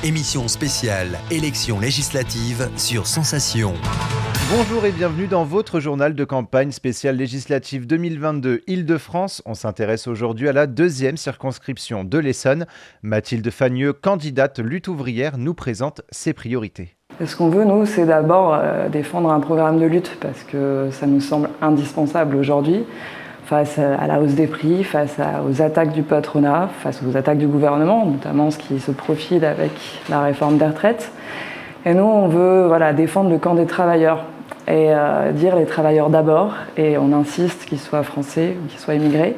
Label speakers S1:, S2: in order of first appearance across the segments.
S1: Émission spéciale élections législatives sur Sensation.
S2: Bonjour et bienvenue dans votre journal de campagne spéciale législative 2022 Île-de-France. On s'intéresse aujourd'hui à la deuxième circonscription de l'Essonne. Mathilde Fagneux, candidate lutte ouvrière, nous présente ses priorités.
S3: Ce qu'on veut, nous, c'est d'abord défendre un programme de lutte parce que ça nous semble indispensable aujourd'hui face à la hausse des prix, face aux attaques du patronat, face aux attaques du gouvernement, notamment ce qui se profile avec la réforme des retraites. Et nous, on veut défendre le camp des travailleurs et dire les travailleurs d'abord, et on insiste qu'ils soient français ou qu'ils soient immigrés,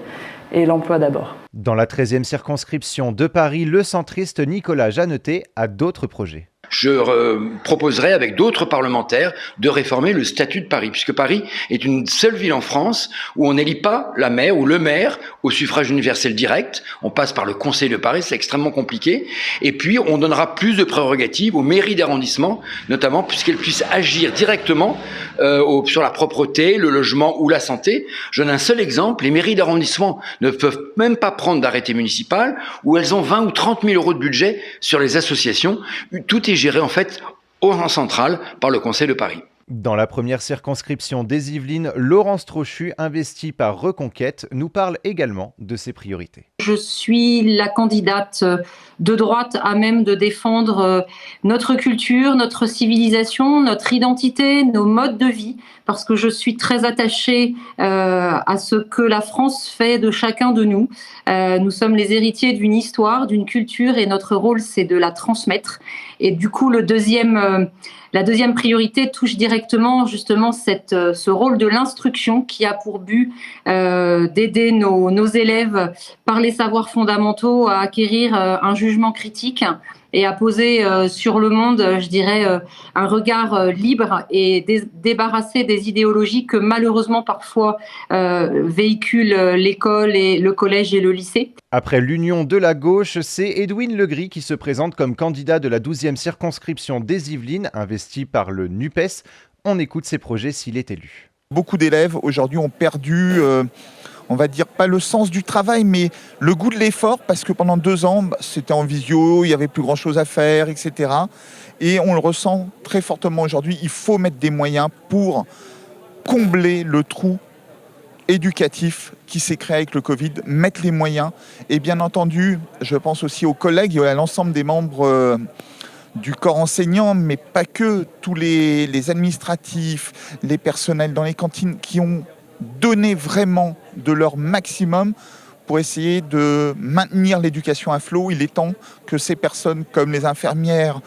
S3: et l'emploi d'abord.
S2: Dans la 13e circonscription de Paris, le centriste Nicolas Jeannetet a d'autres projets.
S4: Je proposerai avec d'autres parlementaires de réformer le statut de Paris, puisque Paris est une seule ville en France où on n'élit pas la maire ou le maire au suffrage universel direct. On passe par le Conseil de Paris, c'est extrêmement compliqué. Et puis, on donnera plus de prérogatives aux mairies d'arrondissement, notamment puisqu'elles puissent agir directement sur la propreté, le logement ou la santé. Je donne un seul exemple, les mairies d'arrondissement ne peuvent même pas prendre d'arrêté municipal où elles ont 20 ou 30 000 euros de budget sur les associations. Tout est géré en fait en centrale par le Conseil de Paris.
S2: Dans la première circonscription des Yvelines, Laurence Trochu, investie par Reconquête, nous parle également de ses priorités.
S5: Je suis la candidate de droite à même de défendre notre culture, notre civilisation, notre identité, nos modes de vie, parce que je suis très attachée à ce que la France fait de chacun de nous. Nous sommes les héritiers d'une histoire, d'une culture, et notre rôle, c'est de la transmettre. Et du coup, la deuxième priorité touche directement justement ce rôle de l'instruction qui a pour but d'aider nos élèves par les savoirs fondamentaux à acquérir un jugement critique et à poser sur le monde, je dirais, un regard libre et débarrassé des idéologies que malheureusement parfois véhiculent l'école et le collège et le lycée.
S2: Après l'union de la gauche, c'est Edwin Legris qui se présente comme candidat de la 12e circonscription des Yvelines, investi par le NUPES. On écoute ses projets s'il est élu.
S6: Beaucoup d'élèves aujourd'hui ont perdu, on va dire pas le sens du travail, mais le goût de l'effort, parce que pendant 2 ans, c'était en visio, il n'y avait plus grand chose à faire, etc. Et on le ressent très fortement aujourd'hui. Il faut mettre des moyens pour combler le trou éducatif qui s'est créé avec le Covid, mettre les moyens. Et bien entendu, je pense aussi aux collègues et à l'ensemble des membres du corps enseignant, mais pas que, tous les administratifs, les personnels dans les cantines qui ont donné vraiment de leur maximum pour essayer de maintenir l'éducation à flot. Il est temps que ces personnes comme les infirmières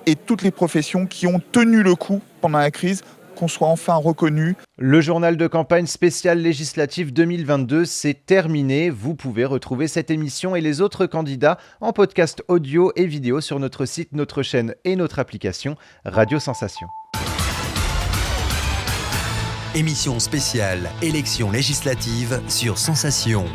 S6: et toutes les professions qui ont tenu le coup pendant la crise, qu'on soit enfin reconnu.
S2: Le journal de campagne spéciale législative 2022, c'est terminé. Vous pouvez retrouver cette émission et les autres candidats en podcast audio et vidéo sur notre site, notre chaîne et notre application Radio Sensation.
S1: Émission spéciale élections législatives sur Sensation.